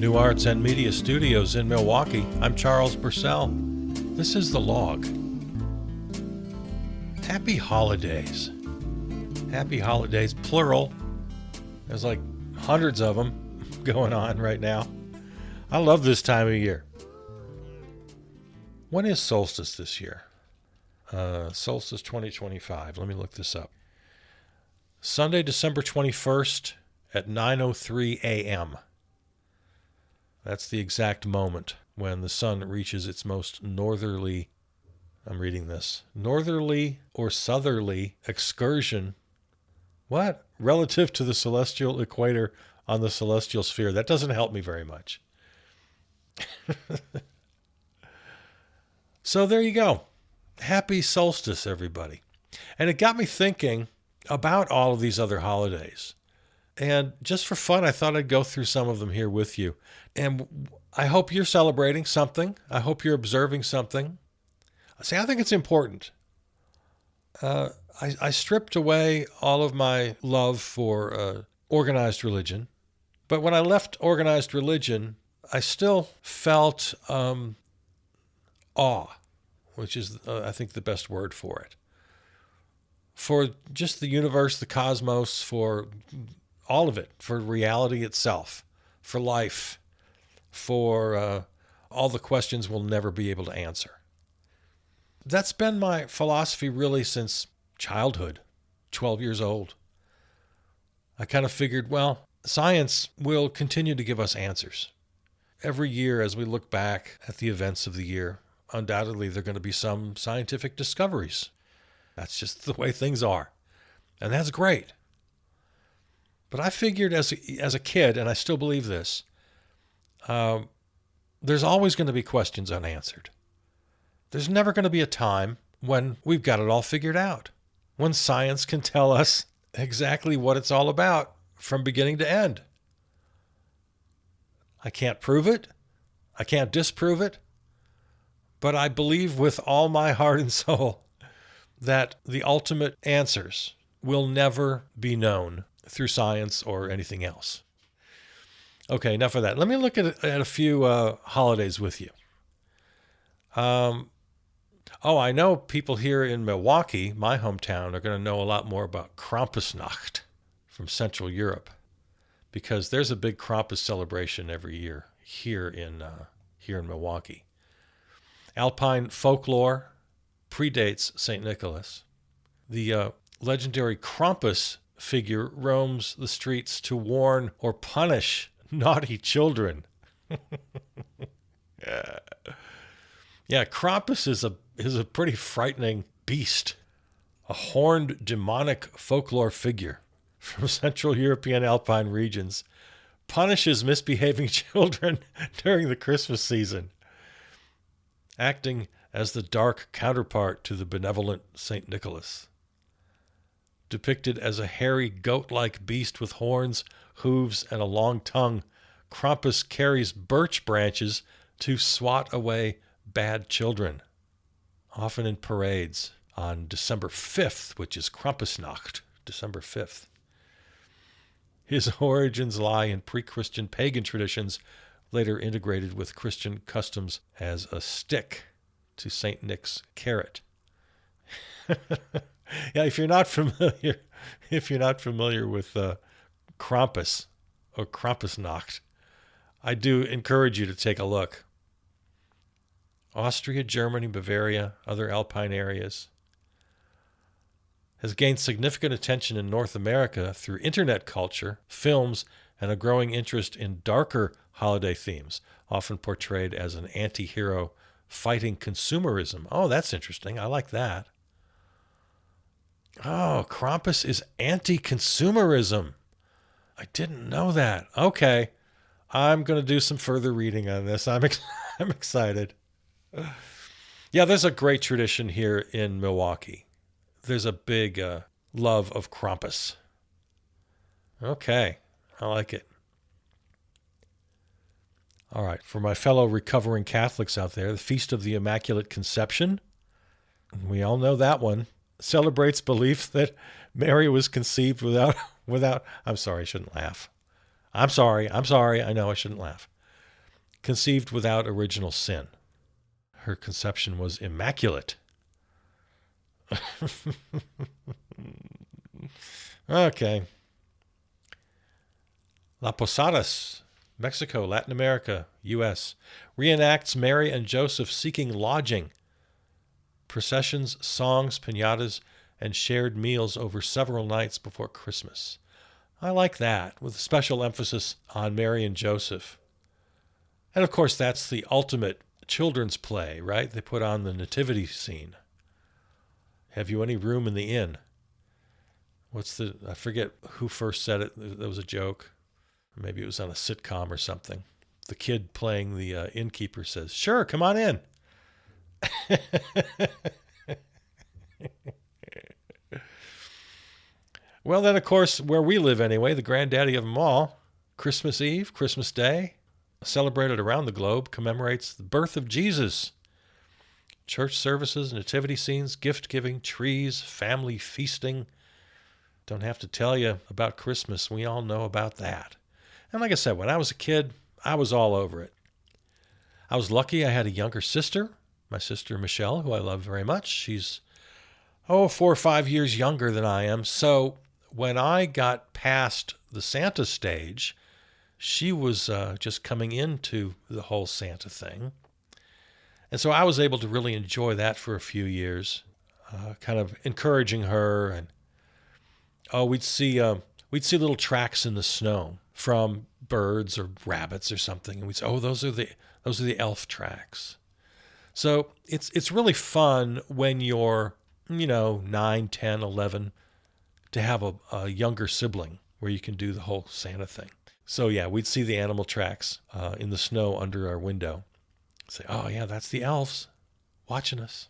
New Arts and Media Studios in Milwaukee, I'm Charles Purcell. This is The Log. Happy holidays. Happy holidays, plural. There's like hundreds of them going on right now. I love this time of year. When is solstice this year? Solstice 2025. Let me look this up. Sunday, December 21st at 9:03 a.m. That's the exact moment when the sun reaches its most northerly, I'm reading this, northerly or southerly excursion. What? Relative to the celestial equator on the celestial sphere. That doesn't help me very much. So there you go. Happy solstice, everybody. And it got me thinking about all of these other holidays. And just for fun, I thought I'd go through some of them here with you. And I hope you're celebrating something. I hope you're observing something. See, I think it's important. I stripped away all of my love for organized religion. But when I left organized religion, I still felt awe, which is, I think, the best word for it. For just the universe, the cosmos, for all of it, for reality itself, for life, for all the questions we'll never be able to answer. That's been my philosophy really since childhood, 12 years old. I kind of figured, well, science will continue to give us answers. Every year as we look back at the events of the year, undoubtedly there are going to be some scientific discoveries. That's just the way things are. And that's great. But I figured as a kid, and I still believe this, there's always going to be questions unanswered. There's never going to be a time when we've got it all figured out, when science can tell us exactly what it's all about from beginning to end. I can't prove it. I can't disprove it. But I believe with all my heart and soul that the ultimate answers will never be known through science or anything else. Okay, enough of that. Let me look at a few holidays with you. I know people here in Milwaukee, my hometown, are going to know a lot more about Krampusnacht from Central Europe, because there's a big Krampus celebration every year here in Milwaukee. Alpine folklore predates St. Nicholas. The legendary Krampus figure roams the streets to warn or punish naughty children. Yeah, Krampus is a pretty frightening beast, a horned demonic folklore figure from Central European alpine regions, punishes misbehaving children during the Christmas season, acting as the dark counterpart to the benevolent St. Nicholas. Depicted as a hairy goat-like beast with horns, hooves, and a long tongue, Krampus carries birch branches to swat away bad children, often in parades on December 5th, which is Krampusnacht, December 5th. His origins lie in pre-Christian pagan traditions, later integrated with Christian customs as a stick to St. Nick's carrot. Yeah, if you're not familiar with Krampus or Krampusnacht, I do encourage you to take a look. Austria, Germany, Bavaria, other alpine areas, has gained significant attention in North America through internet culture, films, and a growing interest in darker holiday themes, often portrayed as an anti-hero fighting consumerism. Oh, that's interesting. I like that. Oh, Krampus is anti-consumerism. I didn't know that. Okay. I'm going to do some further reading on this. I'm excited. Yeah, there's a great tradition here in Milwaukee. There's a big love of Krampus. Okay. I like it. All right. For my fellow recovering Catholics out there, the Feast of the Immaculate Conception, we all know that one, celebrates belief that Mary was conceived without, I'm sorry, I shouldn't laugh. I'm sorry, I know I shouldn't laugh. conceived without original sin. Her conception was immaculate. Okay. La Posadas, Mexico, Latin America, U.S. reenacts Mary and Joseph seeking lodging. Processions, songs, piñatas, and shared meals over several nights before Christmas. I like that, with a special emphasis on Mary and Joseph. And of course, that's the ultimate children's play, right? They put on the nativity scene. Have you any room in the inn? I forget who first said it. That was a joke. Maybe it was on a sitcom or something. The kid playing the innkeeper says, "Sure, come on in." Well, then, of course, where we live anyway, the granddaddy of them all, Christmas Eve, Christmas Day, celebrated around the globe, commemorates the birth of Jesus. Church services, nativity scenes, gift-giving, trees, family feasting. Don't have to tell you about Christmas. We all know about that. And like I said, when I was a kid, I was all over it. I was lucky I had a younger sister, my sister Michelle, who I love very much. She's, 4 or 5 years younger than I am. So when I got past the Santa stage, she was just coming into the whole Santa thing. And so I was able to really enjoy that for a few years, kind of encouraging her. And we'd see little tracks in the snow from birds or rabbits or something, and we'd say, those are the elf tracks. So it's really fun when you're 9, 10, 11 to have a younger sibling where you can do the whole Santa thing. So yeah, we'd see the animal tracks in the snow under our window. Say, oh yeah, that's the elves watching us.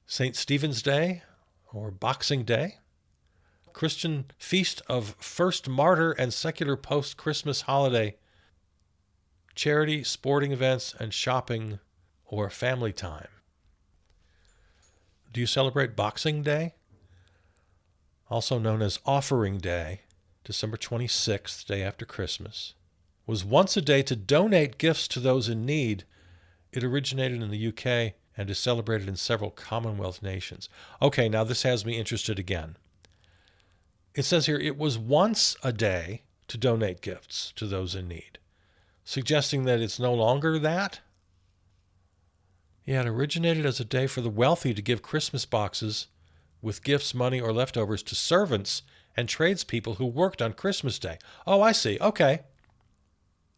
St. Stephen's Day or Boxing Day, Christian feast of first martyr and secular post-Christmas holiday, charity, sporting events, and shopping or family time. Do you celebrate Boxing Day? Also known as Offering Day, December 26th, day after Christmas, was once a day to donate gifts to those in need. It originated in the UK and is celebrated in several Commonwealth nations. Okay, now this has me interested again. It says here, it was once a day to donate gifts to those in need, suggesting that it's no longer that? Yeah, it originated as a day for the wealthy to give Christmas boxes with gifts, money, or leftovers to servants and tradespeople who worked on Christmas Day. Oh, I see. Okay.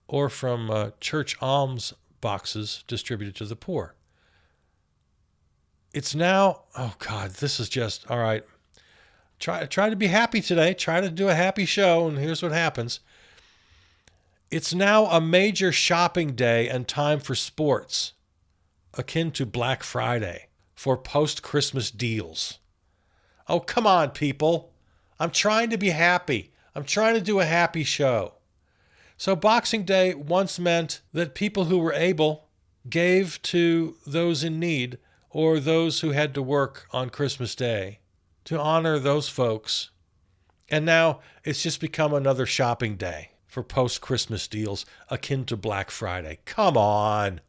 Or from church alms boxes distributed to the poor. It's now, oh God, this is just, all right. Try to be happy today. Try to do a happy show, and here's what happens. It's now a major shopping day and time for sports, akin to Black Friday, for post-Christmas deals. Oh, come on, people. I'm trying to be happy. I'm trying to do a happy show. So Boxing Day once meant that people who were able gave to those in need or those who had to work on Christmas Day to honor those folks. And now it's just become another shopping day for post-Christmas deals akin to Black Friday. Come on.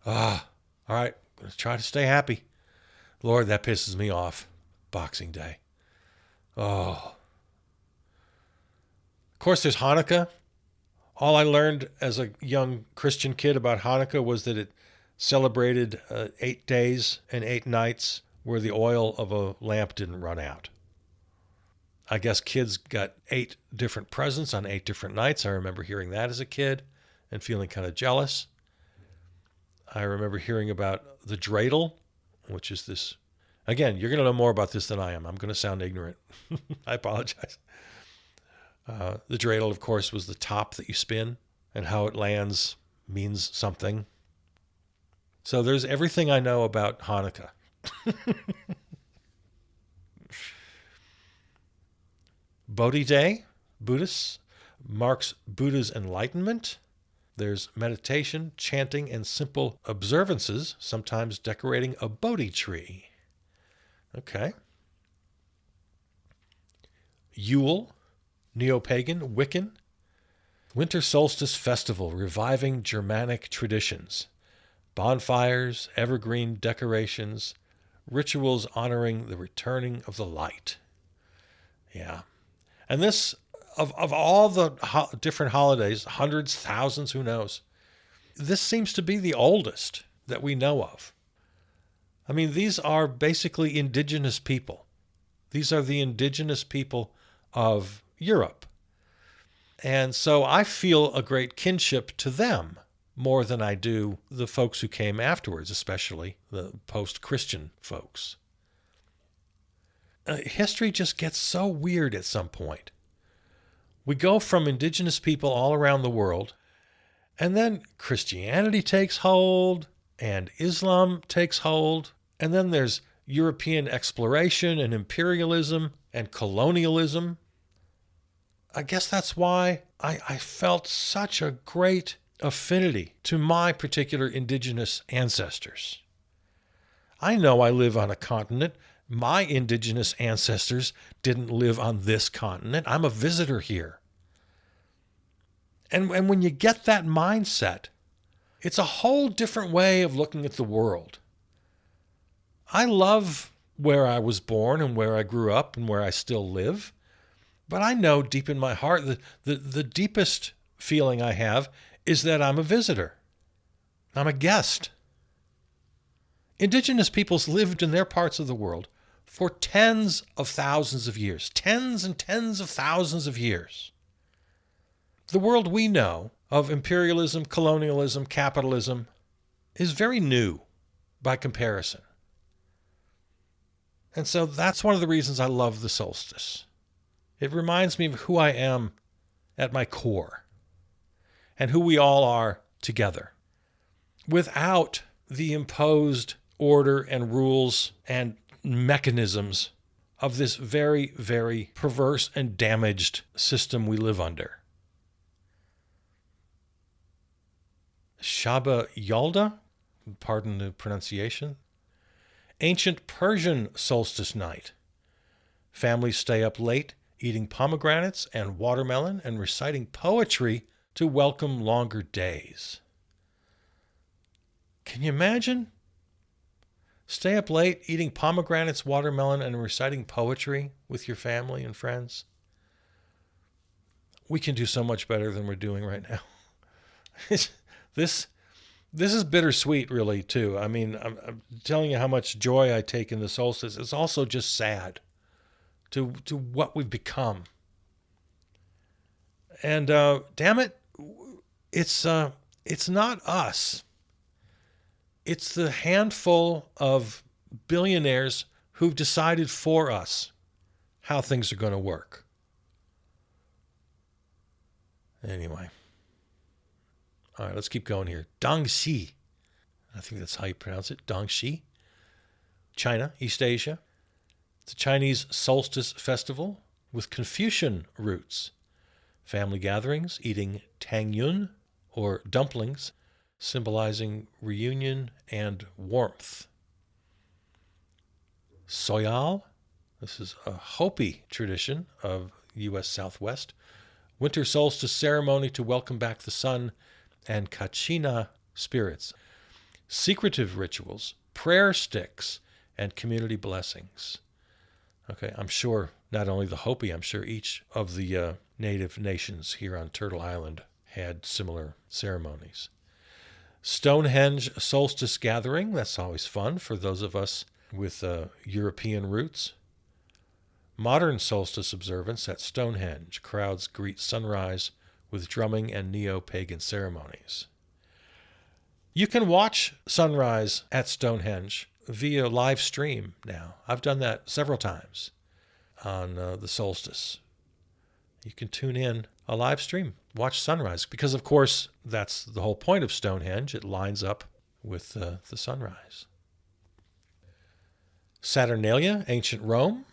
All right, I'm going to try to stay happy. Lord, that pisses me off. Boxing Day. Oh. Of course, there's Hanukkah. All I learned as a young Christian kid about Hanukkah was that it celebrated 8 days and 8 nights where the oil of a lamp didn't run out. I guess kids got 8 different presents on 8 different nights. I remember hearing that as a kid and feeling kind of jealous. I remember hearing about the dreidel, which is this, again, you're going to know more about this than I am. I'm going to sound ignorant. I apologize. The dreidel, of course, was the top that you spin, and how it lands means something. So there's everything I know about Hanukkah. Bodhi Day, Buddhists, marks Buddha's enlightenment. There's meditation, chanting, and simple observances, sometimes decorating a Bodhi tree. Okay. Yule, neo-pagan, Wiccan. Winter Solstice Festival, reviving Germanic traditions. Bonfires, evergreen decorations, rituals honoring the returning of the light. Yeah. And this, of all the different holidays, hundreds, thousands, who knows, this seems to be the oldest that we know of. I mean, these are basically indigenous people. These are the indigenous people of Europe. And so I feel a great kinship to them more than I do the folks who came afterwards, especially the post-Christian folks. History just gets so weird at some point. We go from indigenous people all around the world, and then Christianity takes hold, and Islam takes hold, and then there's European exploration and imperialism and colonialism. I guess that's why I felt such a great affinity to my particular indigenous ancestors. I know I live on a continent. My indigenous ancestors didn't live on this continent. I'm a visitor here. And when you get that mindset, it's a whole different way of looking at the world. I love where I was born and where I grew up and where I still live. But I know deep in my heart that the deepest feeling I have is that I'm a visitor. I'm a guest. Indigenous peoples lived in their parts of the world for tens of thousands of years, tens and tens of thousands of years. The world we know of imperialism, colonialism, capitalism is very new by comparison. And so that's one of the reasons I love the solstice. It reminds me of who I am at my core and who we all are together without the imposed order and rules and mechanisms of this very, very perverse and damaged system we live under. Shaba Yalda, pardon the pronunciation, ancient Persian solstice night. Families stay up late eating pomegranates and watermelon and reciting poetry to welcome longer days. Can you imagine? Stay up late eating pomegranates, watermelon, and reciting poetry with your family and friends. We can do so much better than we're doing right now. This is bittersweet, really, too. I mean, I'm telling you how much joy I take in the solstice. It's also just sad to what we've become. And damn it, it's not us. It's the handful of billionaires who've decided for us how things are going to work. Anyway. All right, let's keep going here. Dongxi. I think that's how you pronounce it. Dongxi. China, East Asia. It's a Chinese solstice festival with Confucian roots. Family gatherings, eating tangyun, or dumplings, symbolizing reunion and warmth. Soyal. This is a Hopi tradition of U.S. Southwest. Winter solstice ceremony to welcome back the sun and Kachina spirits. Secretive rituals, prayer sticks, and community blessings. Okay, I'm sure not only the Hopi, I'm sure each of the native nations here on Turtle Island had similar ceremonies. Stonehenge solstice gathering, that's always fun for those of us with European roots. Modern solstice observance at Stonehenge. Crowds greet sunrise with drumming and neo-pagan ceremonies. You can watch sunrise at Stonehenge via live stream now. I've done that several times on the solstice. You can tune in a live stream, watch sunrise, because of course that's the whole point of Stonehenge. It lines up with the sunrise. Saturnalia, ancient Rome.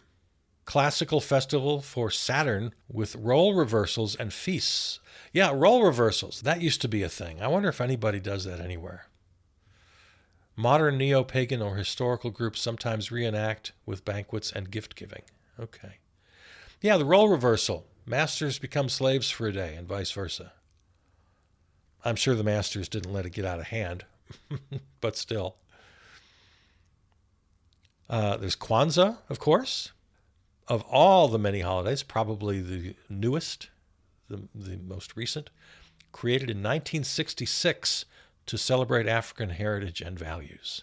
Classical festival for Saturn with role reversals and feasts. Yeah, role reversals. That used to be a thing. I wonder if anybody does that anywhere. Modern neo-pagan or historical groups sometimes reenact with banquets and gift-giving. Okay. Yeah, the role reversal. Masters become slaves for a day and vice versa. I'm sure the masters didn't let it get out of hand, but still. There's Kwanzaa, of course. Of all the many holidays, probably the newest, the most recent, created in 1966 to celebrate African heritage and values.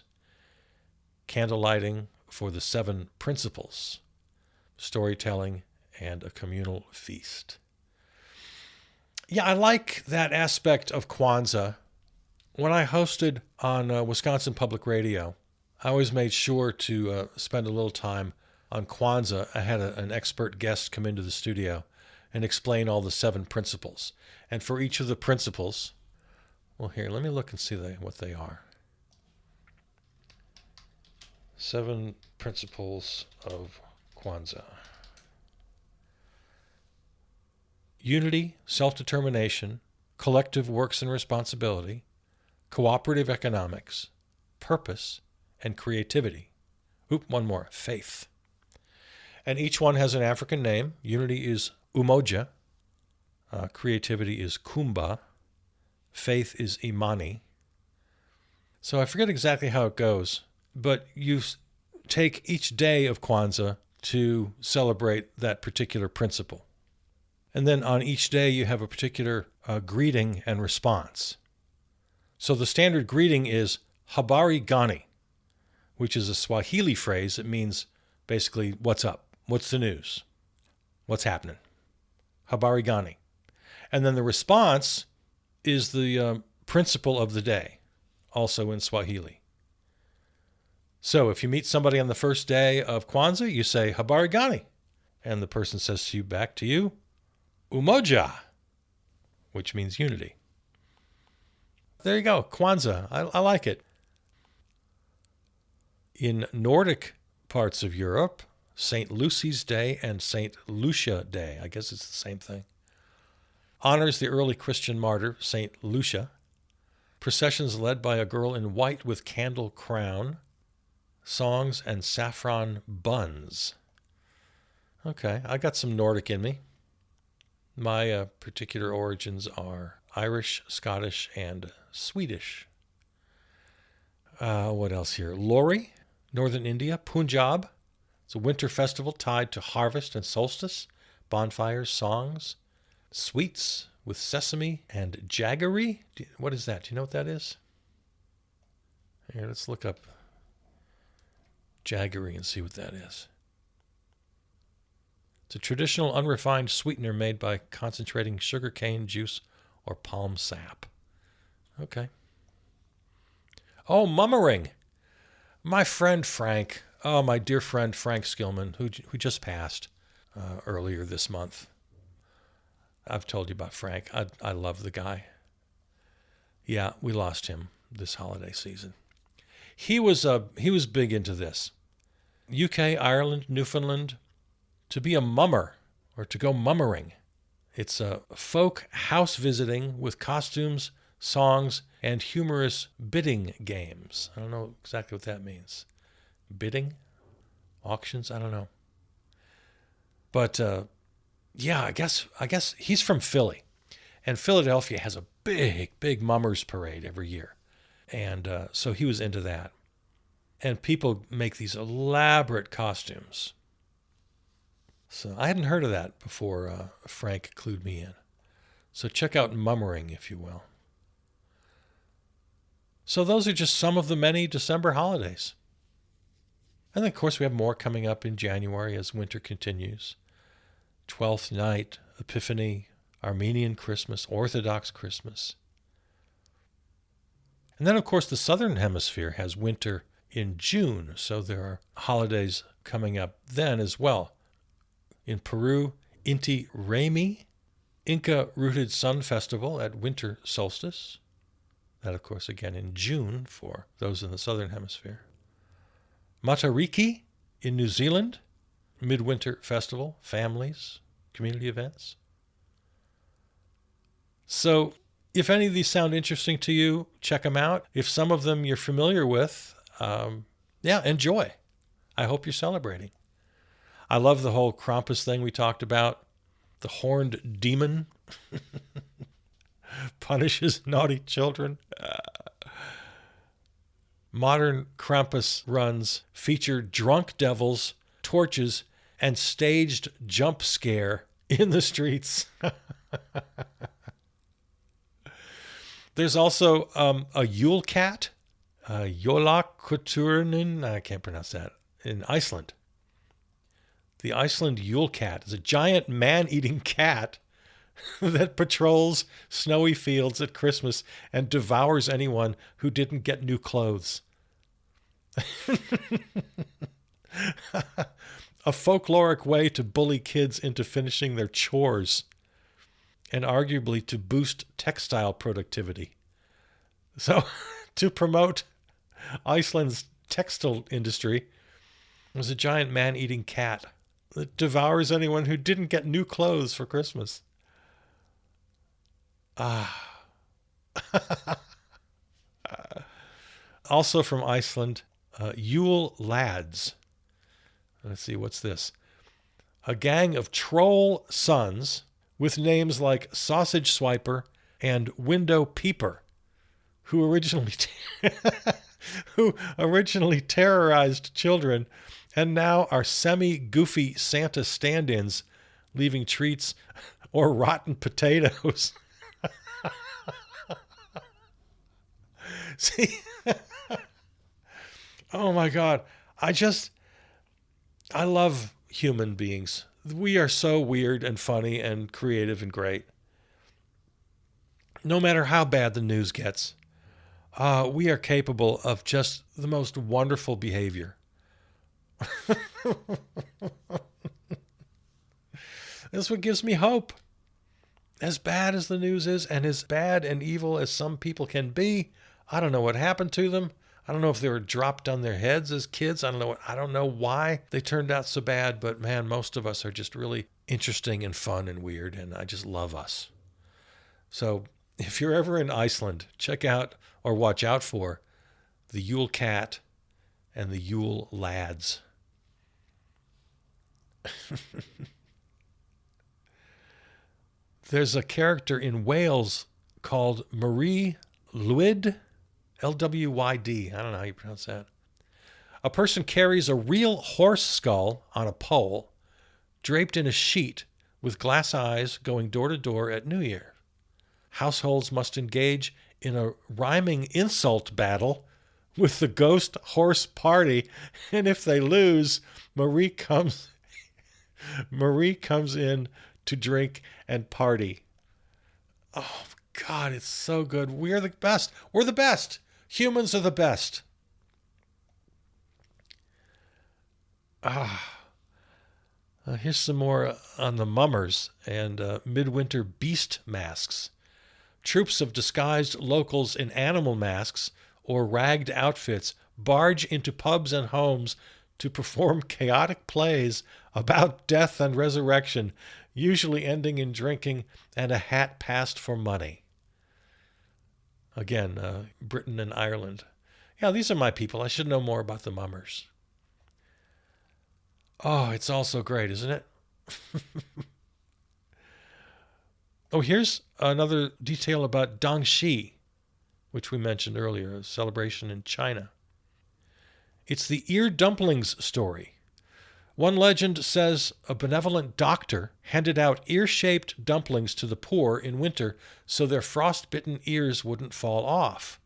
Candle lighting for the 7 principles, storytelling, and a communal feast. Yeah, I like that aspect of Kwanzaa. When I hosted on Wisconsin Public Radio, I always made sure to spend a little time on Kwanzaa. I had an expert guest come into the studio and explain all the 7 principles. And for each of the principles, well, here, let me look and see what they are. 7 principles of Kwanzaa. Unity, self-determination, collective works and responsibility, cooperative economics, purpose, and creativity. One more, faith. And each one has an African name. Unity is Umoja. Creativity is Kumba. Faith is Imani. So I forget exactly how it goes, but you take each day of Kwanzaa to celebrate that particular principle. And then on each day you have a particular greeting and response. So the standard greeting is Habari Gani, which is a Swahili phrase that means basically, what's up? What's the news? What's happening? Habari Gani. And then the response is the principle of the day, also in Swahili. So if you meet somebody on the first day of Kwanzaa, you say, Habari Gani. And the person says back to you, Umoja, which means unity. There you go, Kwanzaa. I like it. In Nordic parts of Europe, St. Lucy's Day and St. Lucia Day, I guess it's the same thing, honors the early Christian martyr, St. Lucia. Processions led by a girl in white with candle crown, songs and saffron buns. Okay, I got some Nordic in me. My particular origins are Irish, Scottish, and Swedish. What else here? Lori, Northern India, Punjab. It's a winter festival tied to harvest and solstice, bonfires, songs, sweets with sesame and jaggery. What is that? Do you know what that is? Here, let's look up jaggery and see what that is. It's a traditional unrefined sweetener made by concentrating sugarcane juice or palm sap. Okay. Oh, mummering. My friend Frank, my dear friend Frank Skillman, who just passed earlier this month. I've told you about Frank. I love the guy. Yeah, we lost him this holiday season. He was big into this. UK, Ireland, Newfoundland, to be a mummer or to go mummering. It's a folk house visiting with costumes, songs, and humorous bidding games. I don't know exactly what that means. Bidding? Auctions? I don't know. But yeah, I guess he's from Philly. And Philadelphia has a big mummers parade every year. And so he was into that. And people make these elaborate costumes. So I hadn't heard of that before Frank clued me in. So check out mummering, if you will. So those are just some of the many December holidays. And then, of course, we have more coming up in January as winter continues. 12th Night, Epiphany, Armenian Christmas, Orthodox Christmas. And then, of course, the Southern Hemisphere has winter in June, so there are holidays coming up then as well. In Peru, Inti Raymi, Inca-rooted Sun Festival at winter solstice. That, of course, again in June for those in the Southern Hemisphere. Matariki in New Zealand, midwinter festival, families, community events. So if any of these sound interesting to you, check them out. If some of them you're familiar with, enjoy. I hope you're celebrating. I love the whole Krampus thing we talked about. The horned demon punishes naughty children. Modern Krampus runs feature drunk devils, torches, and staged jump scare in the streets. There's also a Yule cat, Jólakötturinn, I can't pronounce that, in Iceland. The Iceland Yule cat is a giant man-eating cat that patrols snowy fields at Christmas and devours anyone who didn't get new clothes. A folkloric way to bully kids into finishing their chores, and arguably to boost textile productivity. So, to promote Iceland's textile industry, there's a giant man-eating cat that devours anyone who didn't get new clothes for Christmas. Also from Iceland, Yule Lads. Let's see, what's this? A gang of troll sons with names like Sausage Swiper and Window Peeper, who originally terrorized children and now are semi-goofy Santa stand-ins, leaving treats or rotten potatoes. See? Oh my God. I love human beings. We are so weird and funny and creative and great. No matter how bad the news gets, we are capable of just the most wonderful behavior. That's what gives me hope. As bad as the news is, and as bad and evil as some people can be, I don't know what happened to them. I don't know if they were dropped on their heads as kids. I don't know why they turned out so bad, but man, most of us are just really interesting and fun and weird, and I just love us. So if you're ever in Iceland, check out or watch out for the Yule Cat and the Yule Lads. There's a character in Wales called Marie Lwyd, Lwyd. I don't know how you pronounce that. A person carries a real horse skull on a pole, draped in a sheet with glass eyes, going door to door at New Year. Households must engage in a rhyming insult battle with the ghost horse party, and if they lose, Marie comes in to drink and party. Oh God, it's so good. We're the best. We're the best. Humans are the best. Here's some more on the mummers and midwinter beast masks. Troops of disguised locals in animal masks or ragged outfits barge into pubs and homes to perform chaotic plays about death and resurrection, usually ending in drinking and a hat passed for money. Again, Britain and Ireland. Yeah, these are my people. I should know more about the mummers. Oh, it's all so great, isn't it? Oh, here's another detail about Dongxi, which we mentioned earlier, a celebration in China. It's the ear dumplings story. One legend says a benevolent doctor handed out ear-shaped dumplings to the poor in winter so their frost-bitten ears wouldn't fall off,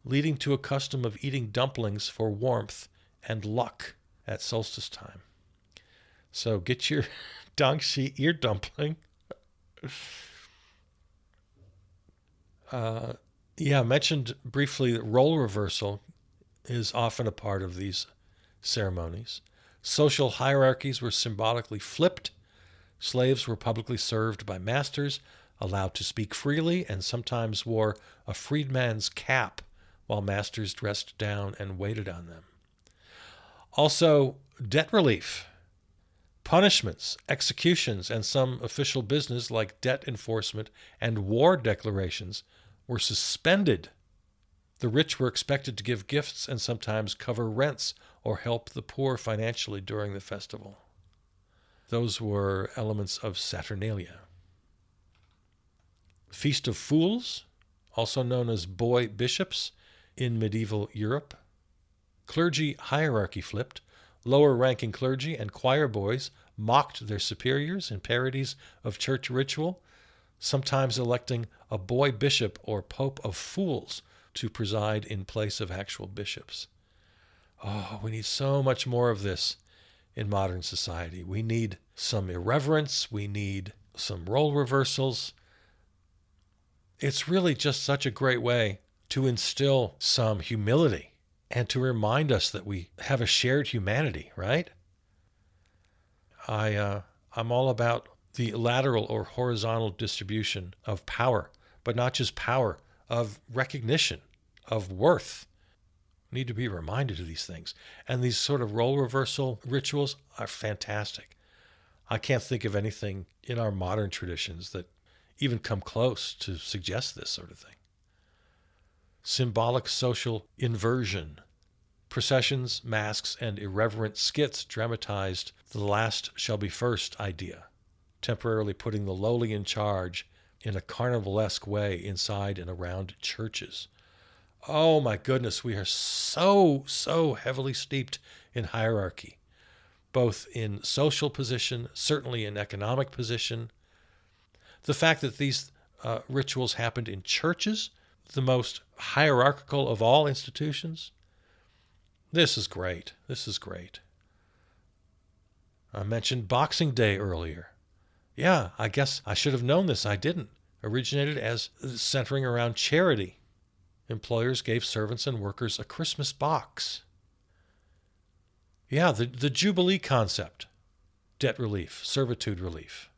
leading to a custom of eating dumplings for warmth and luck at solstice time. So get your Dongxi ear dumpling. I mentioned briefly that role reversal is often a part of these ceremonies. Social hierarchies were symbolically flipped. Slaves were publicly served by masters, allowed to speak freely, and sometimes wore a freedman's cap while masters dressed down and waited on them. Also, debt relief, punishments, executions, and some official business like debt enforcement and war declarations were suspended. The rich were expected to give gifts and sometimes cover rents or help the poor financially during the festival. Those were elements of Saturnalia. Feast of Fools, also known as boy bishops in medieval Europe. Clergy hierarchy flipped. Lower-ranking clergy and choir boys mocked their superiors in parodies of church ritual, sometimes electing a boy bishop or pope of fools to preside in place of actual bishops. Oh, we need so much more of this in modern society. We need some irreverence. We need some role reversals. It's really just such a great way to instill some humility and to remind us that we have a shared humanity, right? I'm all about the lateral or horizontal distribution of power, but not just power, of recognition, of worth. We need to be reminded of these things. And these sort of role reversal rituals are fantastic. I can't think of anything in our modern traditions that even come close to suggest this sort of thing. Symbolic social inversion. Processions, masks, and irreverent skits dramatized the last shall be first idea, temporarily putting the lowly in charge in a carnivalesque way inside and around churches. Oh my goodness, we are so heavily steeped in hierarchy, both in social position, certainly in economic position. The fact that these rituals happened in churches, the most hierarchical of all institutions, this is great. This is great. I mentioned Boxing Day earlier. Yeah, I guess I should have known this. I didn't. Originated as centering around charity. Employers gave servants and workers a Christmas box. Yeah, the Jubilee concept. Debt relief, servitude relief.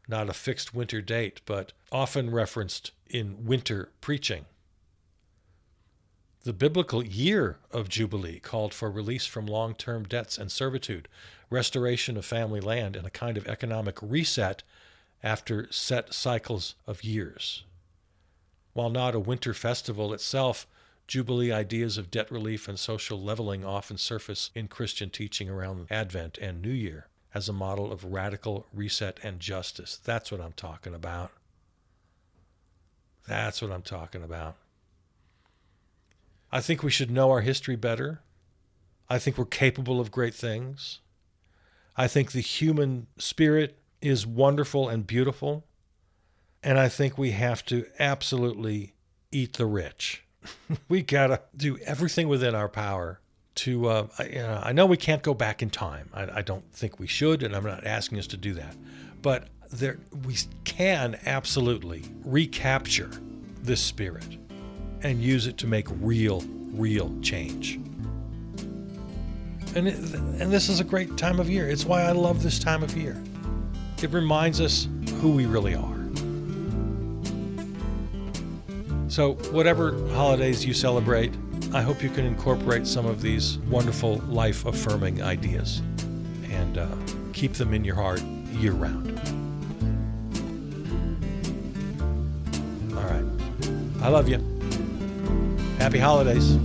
Not a fixed winter date, but often referenced in winter preaching. The biblical year of Jubilee called for release from long-term debts and servitude, restoration of family land, and a kind of economic reset after set cycles of years. While not a winter festival itself, Jubilee ideas of debt relief and social leveling often surface in Christian teaching around Advent and New Year as a model of radical reset and justice. That's what I'm talking about. That's what I'm talking about. I think we should know our history better. I think we're capable of great things. I think the human spirit is wonderful and beautiful. And I think we have to absolutely eat the rich. We got to do everything within our power to, I know we can't go back in time. I don't think we should, and I'm not asking us to do that. But we can absolutely recapture this spirit and use it to make real change. And this is a great time of year. It's why I love this time of year. It reminds us who we really are. So whatever holidays you celebrate, I hope you can incorporate some of these wonderful life-affirming ideas and keep them in your heart year-round. All right. I love you. Happy holidays.